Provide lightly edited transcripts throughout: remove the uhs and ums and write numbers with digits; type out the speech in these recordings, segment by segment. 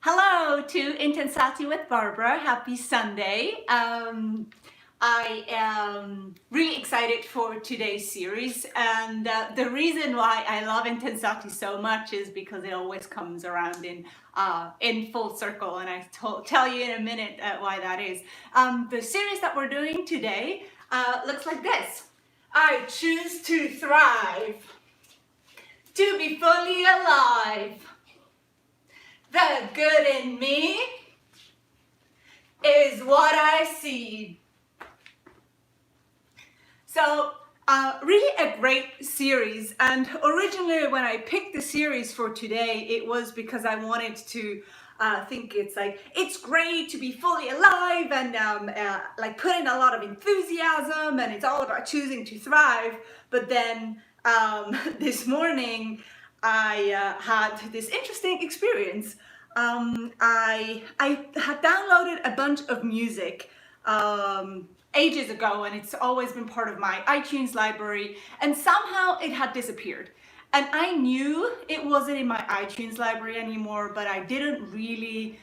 Hello to intenSati with Barbara. Happy Sunday. I am really excited for today's series, and the reason why I love intenSati so much is because it always comes around in full circle, and I tell you in a minute why that is. The series that we're doing today looks like this. I choose to thrive, to be fully alive. The good in me is what I see. So really a great series, and originally when I picked the series for today, it was because I wanted to think it's great to be fully alive and like put in a lot of enthusiasm, and it's all about choosing to thrive. But then this morning I had this interesting experience. I had downloaded a bunch of music ages ago, and it's always been part of my iTunes library, and somehow it had disappeared. And I knew it wasn't in my iTunes library anymore, but I didn't really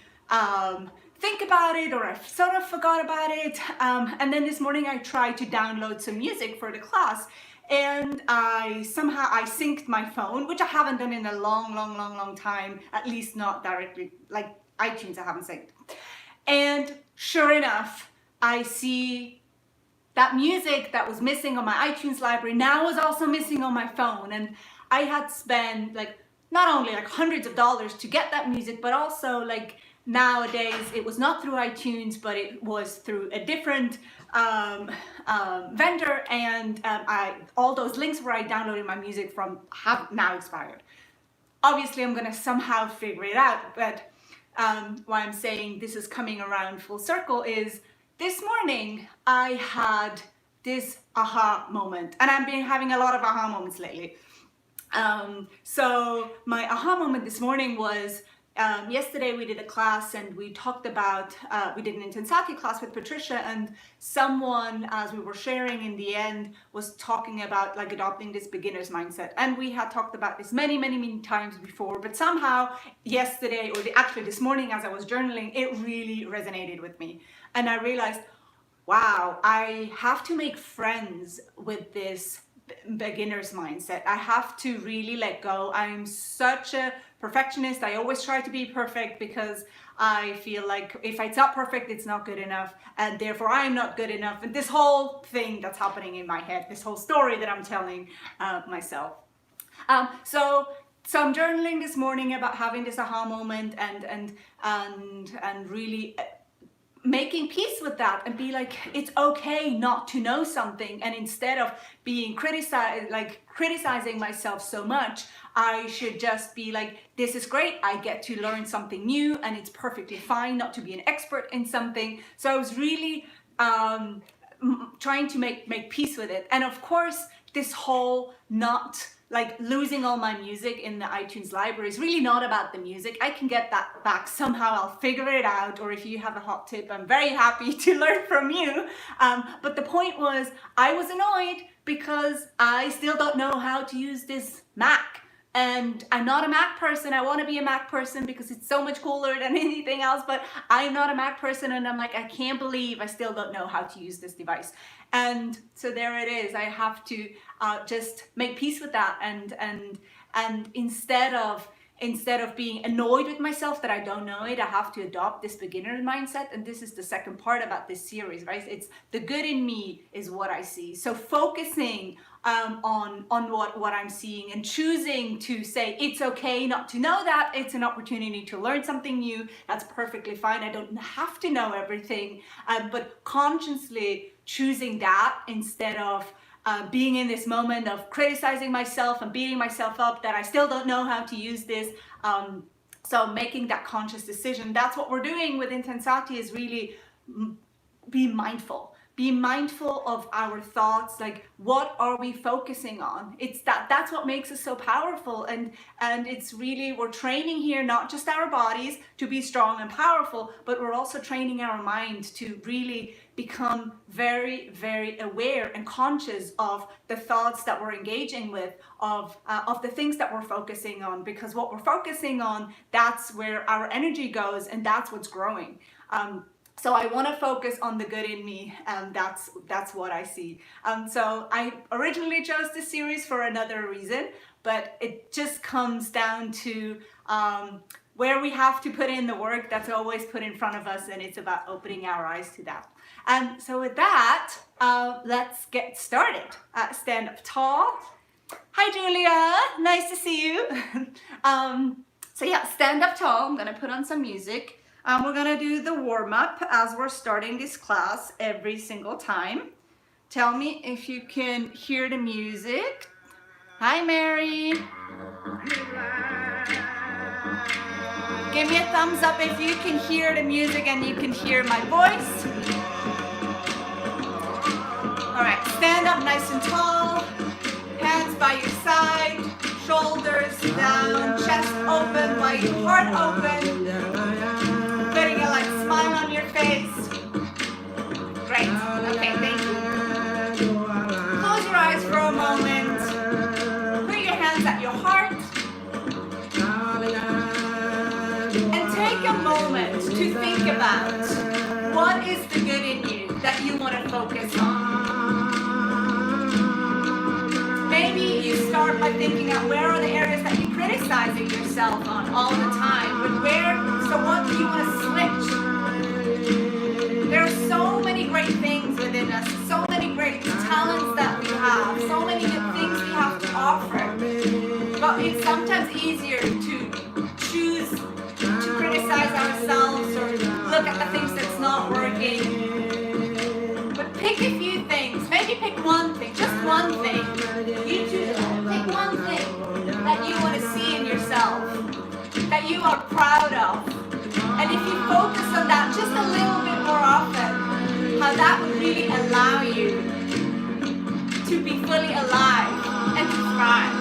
think about it, or I sort of forgot about it. And then this morning I tried to download some music for the class, and I synced my phone, which I haven't done in a long time, at least not directly, like iTunes I haven't synced. And sure enough, I see that music that was missing on my iTunes library now was also missing on my phone. And I had spent not only hundreds of dollars to get that music, but also nowadays it was not through iTunes, but it was through a different vendor, and all those links where I downloaded my music from have now expired. Obviously I'm gonna somehow figure it out, but why I'm saying this is coming around full circle is this morning I had this aha moment, and I've been having a lot of aha moments lately. So my aha moment this morning was yesterday we did a class, and we talked about, we did an intenSati class with Patricia, and someone, as we were sharing in the end, was talking about adopting this beginner's mindset. And we had talked about this many times before, but somehow yesterday, or actually this morning as I was journaling, it really resonated with me. And I realized, wow, I have to make friends with this beginner's mindset. I have to really let go. I'm such a perfectionist. I always try to be perfect because I feel like if it's not perfect, it's not good enough, and therefore I'm not good enough. And this whole thing that's happening in my head, this whole story that I'm telling myself. So I'm journaling this morning about having this aha moment, and really making peace with that, and be like, it's okay not to know something. And instead of being criticizing myself so much, I should just be like, this is great, I get to learn something new, and it's perfectly fine not to be an expert in something. So I was really trying to make peace with it. And of course, this whole not losing all my music in the iTunes library is really not about the music. I can get that back somehow. I'll figure it out. Or if you have a hot tip, I'm very happy to learn from you. But the point was, I was annoyed because I still don't know how to use this Mac. And I'm not a Mac person. I want to be a Mac person because it's so much cooler than anything else, but I'm not a Mac person, and I'm like, I can't believe I still don't know how to use this device. And so there it is. I have to just make peace with that, and instead of being annoyed with myself that I don't know it, I have to adopt this beginner mindset. And this is the second part about this series, right? It's the good in me is what I see. So focusing on what I'm seeing, and choosing to say it's okay not to know that. It's an opportunity to learn something new. That's perfectly fine. I don't have to know everything, but consciously choosing that instead of being in this moment of criticizing myself and beating myself up that I still don't know how to use this. So making that conscious decision, that's what we're doing with intenSati, is really be mindful. be mindful of our thoughts. Like, what are we focusing on? It's that's what makes us so powerful. And it's really, we're training here not just our bodies to be strong and powerful, but we're also training our mind to really become very, very aware and conscious of the thoughts that we're engaging with, of the things that we're focusing on, because what we're focusing on, that's where our energy goes, and that's what's growing. So I want to focus on the good in me, and that's what I see. So I originally chose this series for another reason, but it just comes down to where we have to put in the work that's always put in front of us, and it's about opening our eyes to that. And so with that, let's get started. Stand up tall. Hi, Julia. Nice to see you. So yeah, stand up tall. I'm gonna put on some music. We're gonna do the warm-up as we're starting this class every single time. Tell me if you can hear the music. Hi, Mary. Give me a thumbs up if you can hear the music and you can hear my voice. All right, stand up nice and tall. Hands by your side, shoulders down, chest open, wide heart open. Putting a like smile on your face. Great. Okay, thank you. Close your eyes for a moment. Put your hands at your heart. And take a moment to think about what is the good in you that you want to focus on. Maybe you start by thinking out where are the areas that you're criticizing yourself on all the time, but so what do you want to switch? There are so many great things within us, so many great talents that we have, so many good things we have to offer. But it's sometimes easier to choose to criticize ourselves or look at the things that's not working. But pick a few things, maybe pick one thing, just one thing. You choose, pick one thing that you want to see in yourself, that you are proud of. And if you focus on that just a little bit more often, how that would really allow you to be fully alive and to thrive.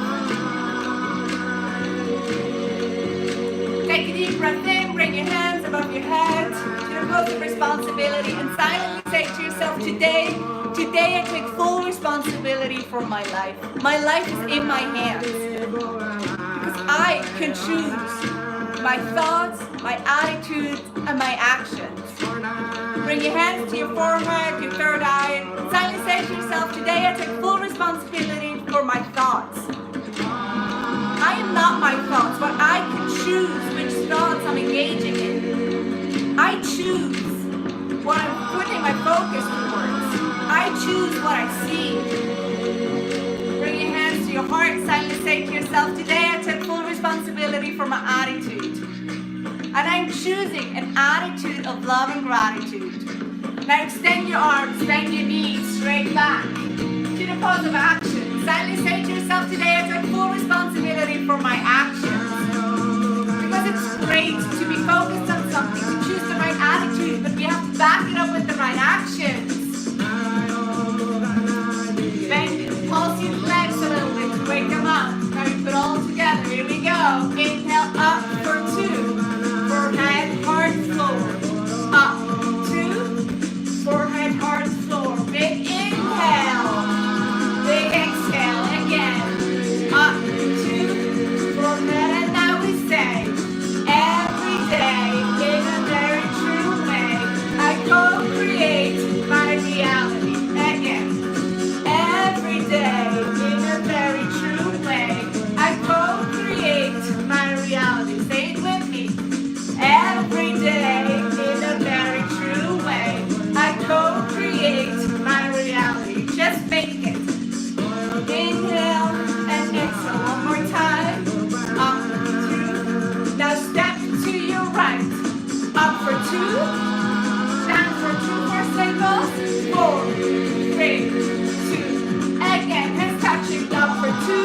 Take a deep breath in, bring your hands above your head to the pose of responsibility, and silently say to yourself, today I take full responsibility for my life. My life is in my hands. Because I can choose my thoughts, my attitudes, and my actions. Bring your hands to your forehead, your third eye, and silently say to yourself, today I take full responsibility for my thoughts. I am not my thoughts, but I can choose which thoughts I'm engaging in. I choose what I'm putting my focus towards. I choose what I see. Bring your hands to your heart, silently say to yourself, today I take full responsibility for my attitude. And I'm choosing an attitude of love and gratitude. Now extend your arms, bend your knees straight back to the pose of action. Silently say to yourself, today I take full responsibility for my actions. Because it's great to be focused on something, to choose the right attitude, but we have to back it up with the right actions. Bend it, pulse your legs a little bit to wake them up. Now we put all together, here we go. Inhale up for 2. Forehead, heart, floor. Up, 2. Forehead, heart, floor. Big inhale. Big exhale again. Up, 2. Forehead, and now we say, every day in a very true way, I co-create my reality. Again. Every day in a very true way, I co-create my reality. Say it with me. Every day in a very true way, I co-create my reality. Just make it. Inhale and exhale. One more time. Up, 2. Now step to your right. Up for 2. Down for 2 more singles. 4, 3, 2. Again, hands touching. Up for 2.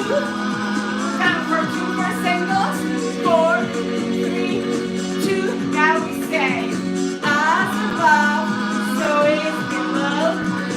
Down for 2 more singles. 4, 3, 2. Now we say, as above, so is below.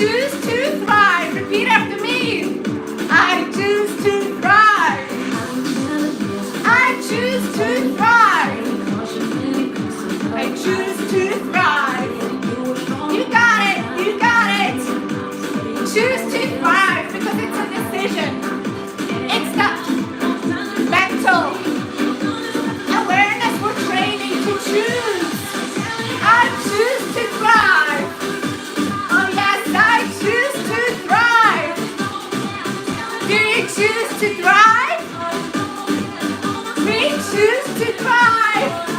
choose to thrive. Repeat after me. I choose to thrive. I choose to thrive. I choose to thrive. You got it. You got it. Choose to thrive because it's a decision. It's the mental awareness we're training to choose. I choose to thrive. Oh yes, I choose to thrive. Do you choose to thrive? We choose to thrive.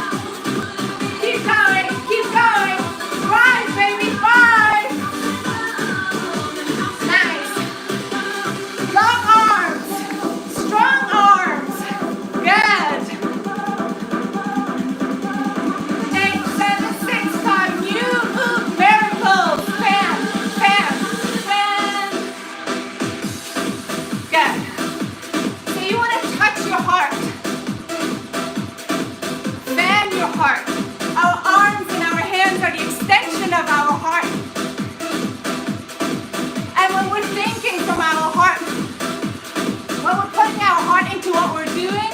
Keep going, keep going. Thrive, baby, thrive. Nice. Long arms, strong arms. Good. 8, 7, 6 time. You move miracles. Fan, fan, fan. Good. So you want to touch your heart. Fan your heart. Our arms and our hands are the extension of our heart. And when we're thinking from our heart, when we're putting our heart into what we're doing,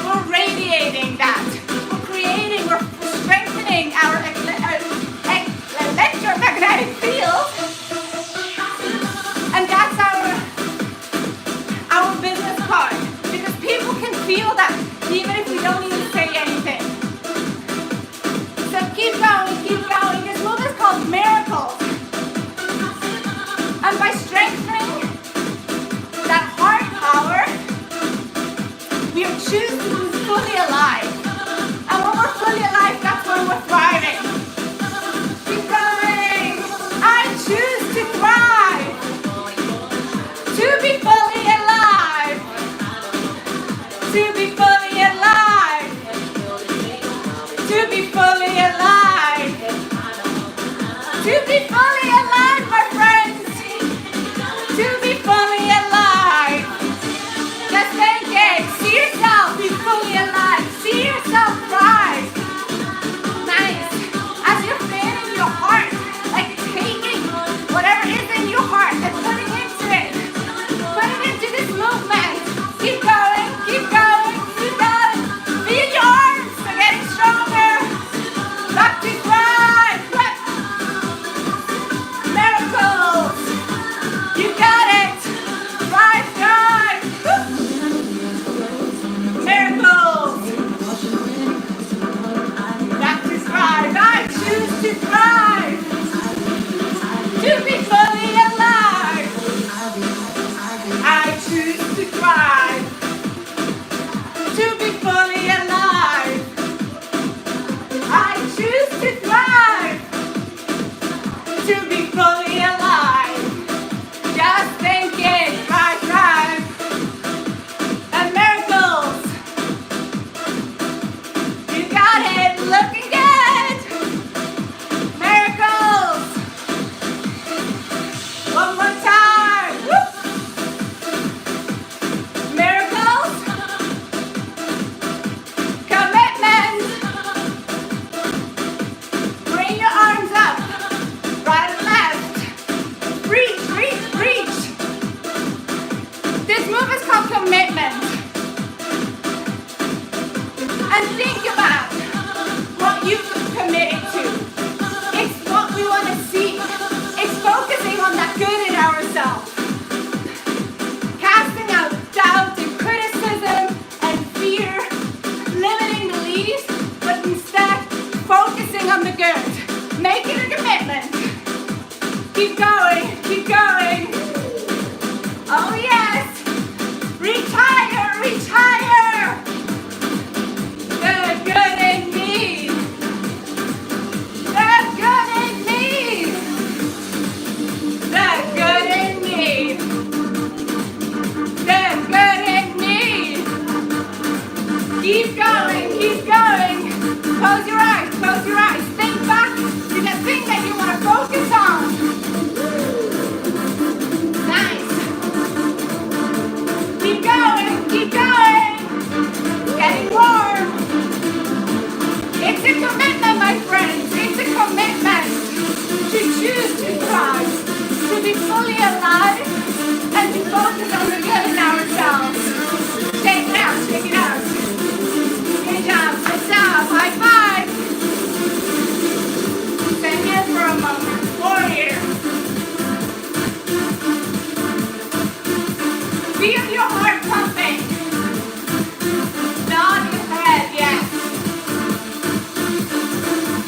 we're radiating that. We're creating, we're strengthening our electromagnetic field. And that's our business card. Because people can feel that even if we don't even say anything. So keep going, keep going. This move is called miracles. And by strengthening that heart power, we are choosing to be fully alive. And when we're fully alive, that's when we're thriving. Keep going. I choose to thrive. To be fully alive. To be fully alive. To be fully alive. To be fully alive, my friends. To be fully alive. Just think it. See yourself be fully alive. See yourself thrive. Nice. As you're fanning your heart, like taking whatever is in your heart and putting into it. Putting into this movement. Keep going, keep going, keep going. Feel your arms are getting stronger. Back to thrive. Miracles. You got it. Thrive, thrive. Miracles. Back to thrive. I choose to thrive. To be fully alive. I choose to thrive. To be fully alive. I choose to thrive. To be fully alive. Just think it. Thrive, thrive. And miracles. You got it. Looking good. Miracles. One more time. Woo. Miracles. Commitment. Bring your arms up. Right and left. Reach, reach, reach. This move is called commitment. And think about what you've committed to. It's what we want to see. It's focusing on that good in ourselves. Casting out doubt and criticism and fear. Limiting beliefs, but instead focusing on the good. Make it a commitment. Keep going, keep going. Oh yes. Retire, retire. The good in me. The good in me. The good in me. The good in me. Keep going, keep going. Close your eyes, close your eyes. Think back to the thing that you want to focus on. Nice. Keep going. fully alive and to focus on the good in ourselves. Shake it out, shake it out. Good job, good job. High five. Stand here for a moment. Warrior. Feel your heart pumping. Nod your head, yes.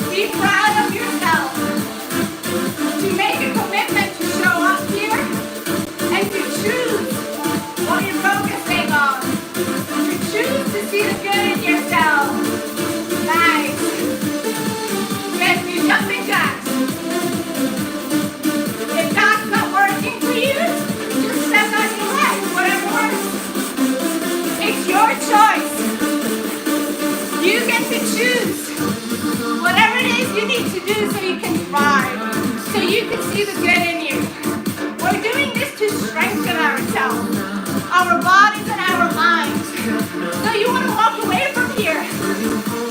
Be proud of yourself. To make a commitment to show up here and to choose what you're focusing on. To choose to see the good in yourself. Nice. Yes, do jumping jacks. If that's not working for you, just step on your legs, whatever works. It's your choice. You get to choose whatever it is you need to do so you can thrive, so you can see the good in you. We're doing this to strengthen ourselves, our bodies and our minds. So you want to walk away from here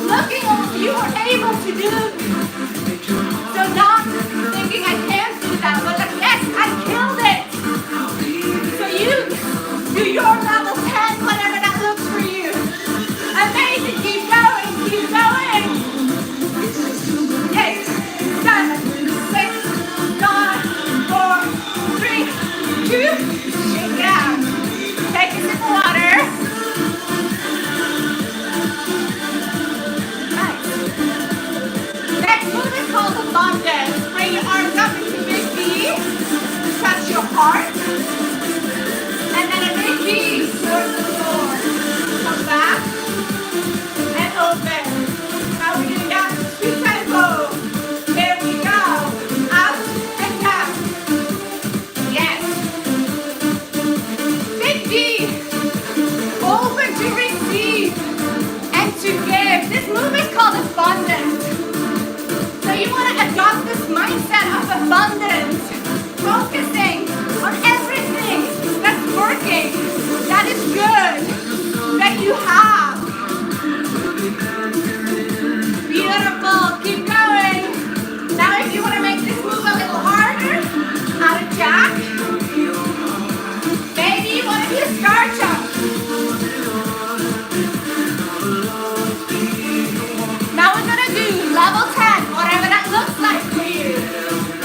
looking at what you are able to do. So not thinking I can't do that, but like, yes, I killed it. So you do your level 10, whatever that looks for you. Amazing, keep going, keep going. 8, 7, 6, 5, 4, 3, 2, shake it out. Take a sip of water. Nice. Next move is called abundance. Bring your arms up into big V. Touch your heart. And then a big V towards the floor. Come back. And open. Now we're doing that sweet tempo. There we go. Out and down. Yes. Big V. Open to receive and to give. This move is called abundance. So you want to adopt this mindset of abundance. Focusing on everything that's working, that is good, that you have. Beautiful. Keep going. Now if you want to make this move a little harder, out of jack. Maybe you want to do a star jump. Now we're going to do level 10, whatever that looks like for you.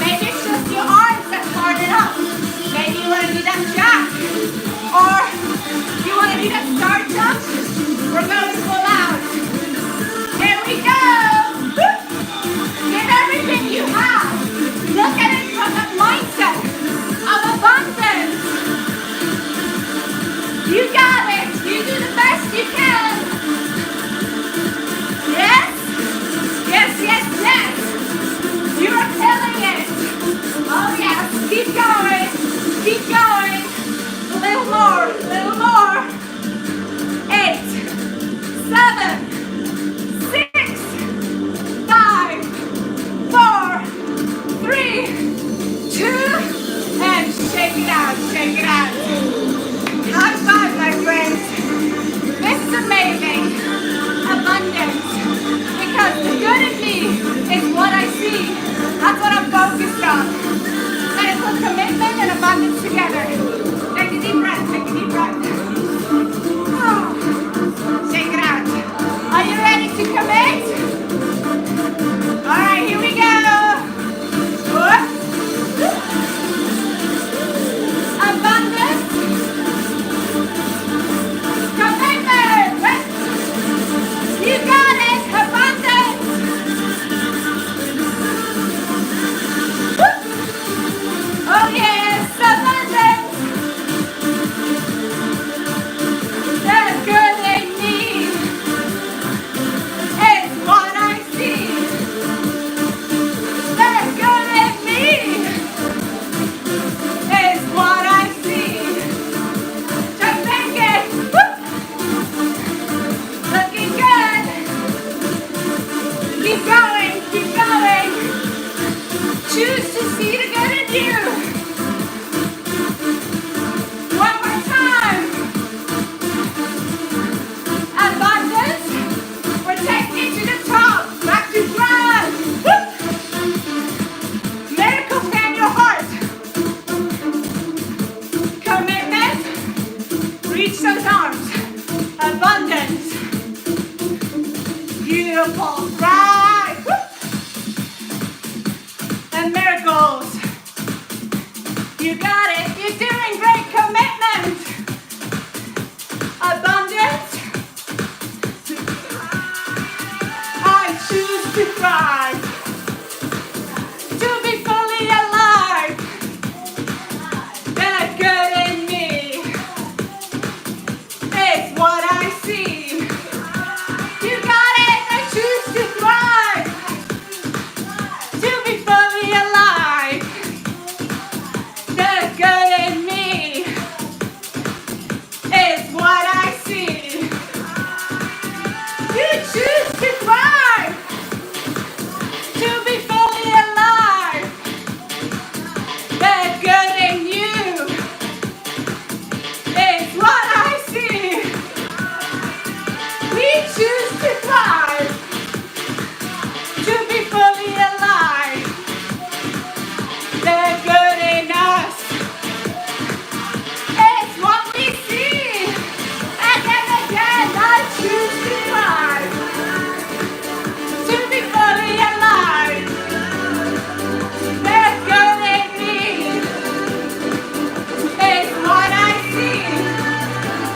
Maybe it's just your arms that's hard enough. Maybe you want to do that jack. Or you want to do that star jump. We're going to pull out. Here we go. Give everything you have. Look at it from that mindset of abundance. You got it. You do the best you can. Yes? Yes, yes, yes. You are killing it. Oh yes. Keep going. Keep going. A little more. A little more. 8, 7, 6, 5, 4, 3, 2, and shake it out. Shake it out. High five, my friends. This is amazing. Abundance. Because the good in me is what I see. That's what I'm focused on. And it's put commitment and abundance together. Take a deep breath. Take a deep breath. Oh. Shake it out. Are you ready to commit? All right, here we go. Abundance. Commitment. You got it. Abundance. Oh yes, abundance. The good in me is what I see. The good in me is what I see. Just think it. Looking good. Keep going, keep going. Choose to see the good in you. One more time. Abundance. We're taking it to the top. Back to ground. Miracle fan your heart. pulse, right. And miracles. You got it. You're doing great. Commitment. Abundance. I choose to thrive. To be fully alive. The good in me is what I see. You got it. I choose to thrive. To be fully alive. The good in me is what I see. You choose to thrive. To be fully alive. The good in you is what I see. We choose to thrive. To be fully alive. The good in us is what we see. Again, again, I choose to thrive. To be fully alive. The good in me is what I see.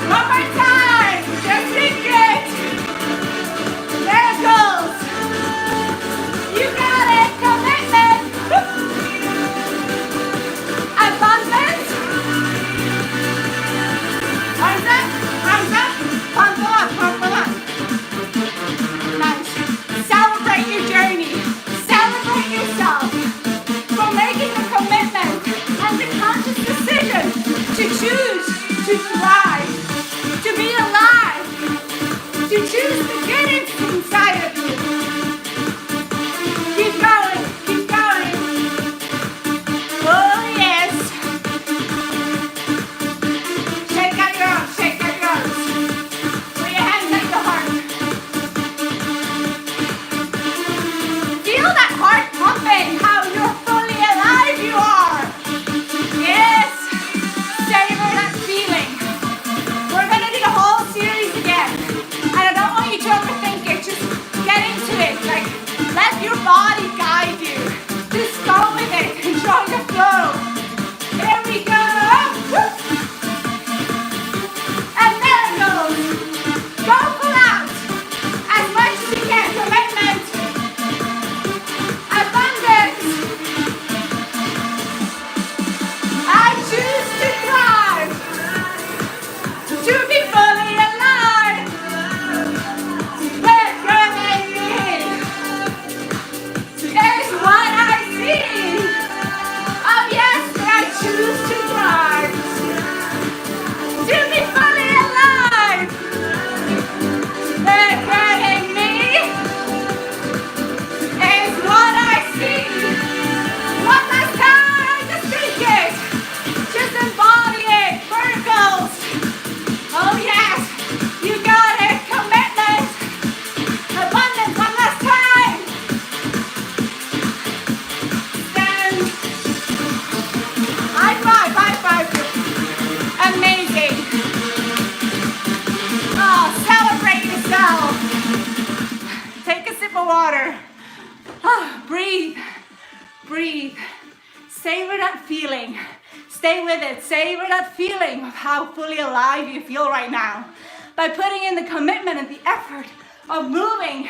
One more time, just think it. Miracles. You got it. Commitment. Abundance. Arms up. Arms up. Palms up. Palms up. Nice. Celebrate your journey. Celebrate yourself for making the commitment and the conscious decision to choose to thrive, to be alive, to choose the good inside of you. Keep going, keep going. Oh yes. Shake out your arms, shake out your arms. Put your hands at your heart. Feel that heart pumping, how you're fully alive you are. Yes. Savor that feeling. We're going to do the whole series again. And I don't want you to overthink it. Just get into it. Like, let your body guide you. Just go with it. Enjoy the flow. Here we go. And there it goes. Go full out. As much as you can. Commitment. Abundance. I choose to thrive. To be fully alive. The good in me is what I see. Oh yes, I choose to thrive. To be fully alive. The good in me is what I see. One last time, just think it. Just embody it. Miracles. Oh yes, you got it. Commitment. Abundance. One last time. Stand. High five, high five. Amazing. Oh, celebrate yourself. Take a sip of water. Ah, breathe. Breathe. Savor that feeling. Stay with it. Savor that feeling of how fully alive you feel right now. By putting in the commitment and the effort of moving,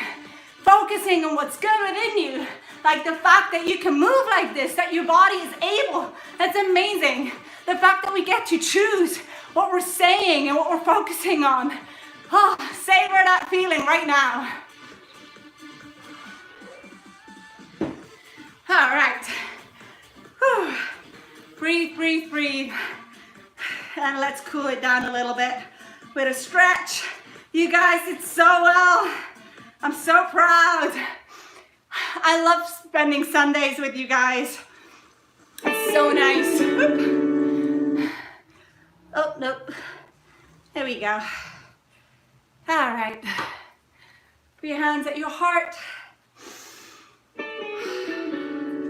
focusing on what's good within you. Like the fact that you can move like this, that your body is able. That's amazing. The fact that we get to choose what we're saying and what we're focusing on. Oh, savor that feeling right now. All right. Whew. Breathe, breathe, breathe. And let's cool it down a little bit with a stretch. You guys did so well. I'm so proud. I love spending Sundays with you guys. It's so nice. Whoop. Oh, nope. There we go. All right. Put your hands at your heart.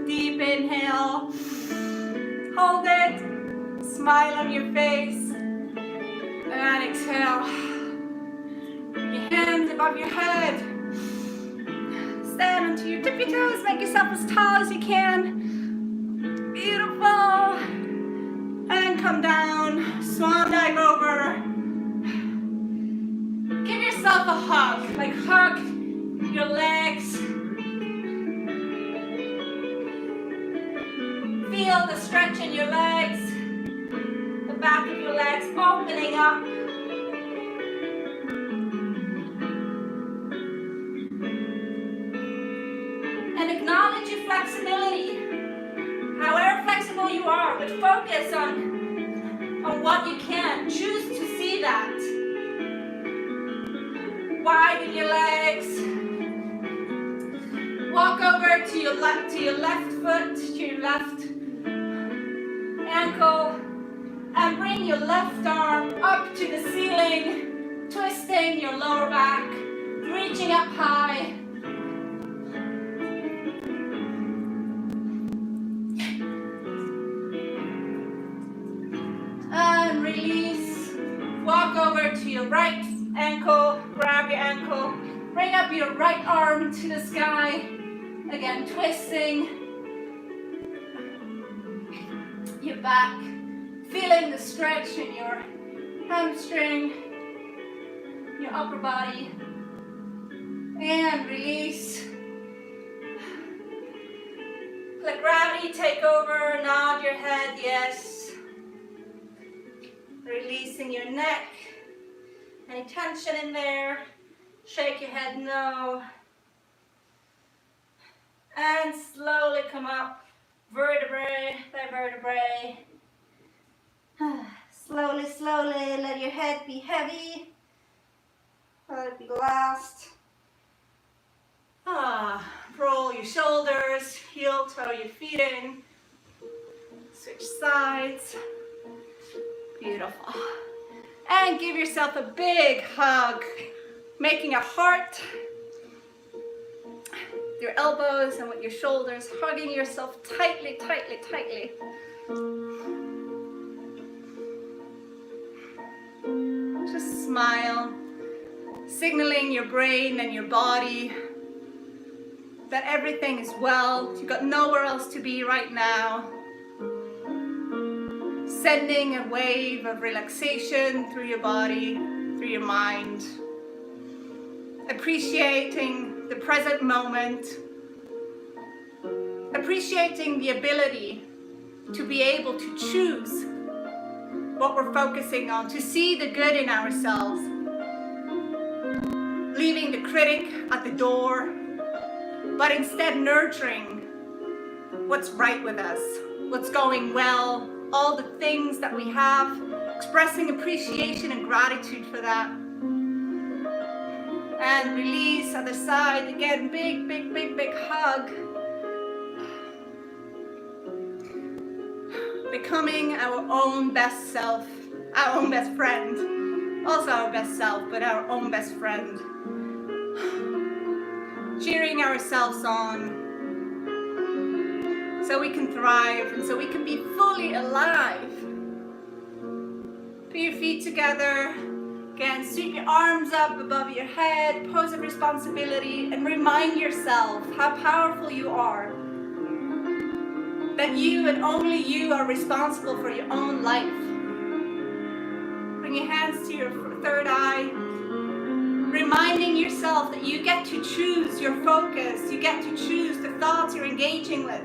Deep inhale. Hold it. Smile on your face. And exhale. Your hands above your head. stand onto your tippy toes. Make yourself as tall as you can. Beautiful. And come down. Swan dive over. Give yourself a hug. Like hug your legs. Feel the stretch in your legs. The back of your legs opening up. And acknowledge your flexibility. However flexible you are, but focus on what you can. Choose to see that. Widen your legs. Walk over to your left foot, to your left ankle, and bring your left arm up to the ceiling, twisting your lower back, reaching up high. And release. Walk over to your right ankle, grab your ankle, bring up your right arm to the sky. Again, twisting your back, feeling the stretch in your hamstring, your upper body, and release. Let gravity take over, nod your head, yes. Releasing your neck, any tension in there, shake your head no. And slowly come up, vertebrae by vertebrae. Slowly, slowly, let your head be heavy. Let it be last. Roll your shoulders, heel toe your feet in. Switch sides. Beautiful. And give yourself a big hug, making a heart. Your elbows and with your shoulders, hugging yourself tightly, tightly, tightly. Just smile, signaling your brain and your body that everything is well. You've got nowhere else to be right now. Sending a wave of relaxation through your body, through your mind. Appreciating the present moment. Appreciating the ability to be able to choose what we're focusing on, to see the good in ourselves. Leaving the critic at the door, but instead nurturing what's right with us, what's going well, all the things that we have, expressing appreciation and gratitude for that. And release, other side, again, big, big, big, big hug. Becoming our own best self, our own best friend. Also our best self, but our own best friend. Cheering ourselves on so we can thrive and so we can be fully alive. Put your feet together. Again, sweep your arms up above your head, pose of responsibility, and remind yourself how powerful you are. That you and only you are responsible for your own life. Bring your hands to your third eye, reminding yourself that you get to choose your focus, you get to choose the thoughts you're engaging with.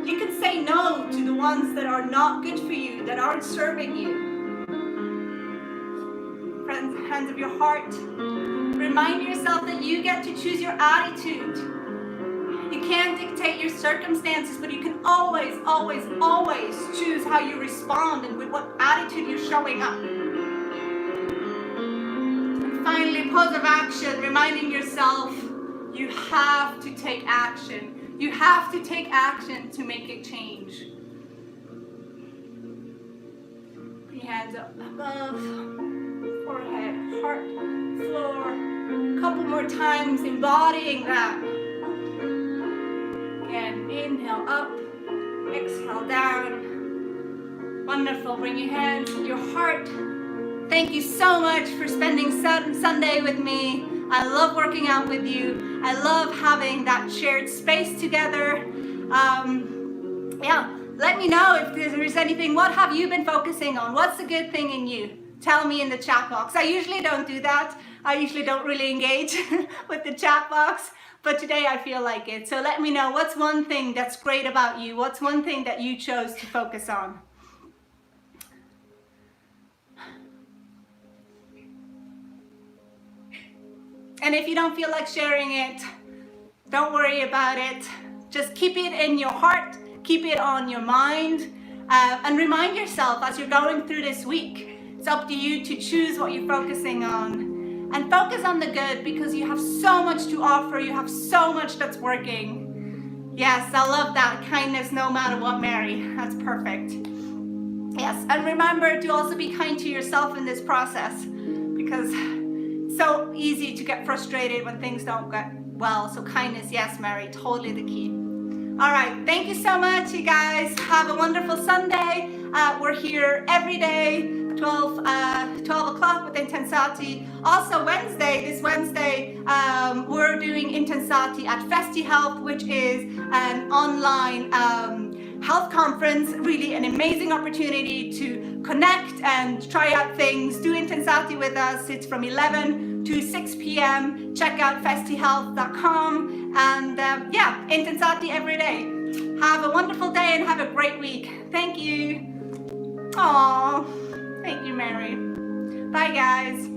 You can say no to the ones that are not good for you, that aren't serving you. Friends, hands of your heart, remind yourself that you get to choose your attitude. You can't dictate your circumstances, but you can always, always, always choose how you respond and with what attitude you're showing up. And finally, pose of action, reminding yourself you have to take action. You have to take action to make a change. Put your hands up above, forehead, heart, floor. A couple more times, embodying that. Again, inhale up, exhale down. Wonderful. Bring your hands to your heart. Thank you so much for spending Sunday with me. I love working out with you. I love having that shared space together. Yeah, let me know if there's anything. What have you been focusing on? What's a good thing in you? Tell me in the chat box. I usually don't do that. I usually don't really engage with the chat box, but today I feel like it. So let me know, what's one thing that's great about you? What's one thing that you chose to focus on? And if you don't feel like sharing it, don't worry about it. Just keep it in your heart, keep it on your mind, and remind yourself as you're going through this week. It's up to you to choose what you're focusing on. And focus on the good, because you have so much to offer. You have so much that's working. Yes, I love that. Kindness no matter what, Mary. That's perfect. Yes, and remember to also be kind to yourself in this process, because it's so easy to get frustrated when things don't go well. So kindness, yes, Mary, totally the key. All right, thank you so much, you guys. Have a wonderful Sunday. We're here every day, 12 o'clock with intenSati. Also this Wednesday, we're doing intenSati at Festi Health, which is an online health conference. Really an amazing opportunity to connect and try out things. Do intenSati with us. It's from 11 to 6 p.m. Check out festihealth.com, and yeah, intenSati every day. Have a wonderful day and have a great week. Thank you. Aww, thank you, Mary. Bye, guys.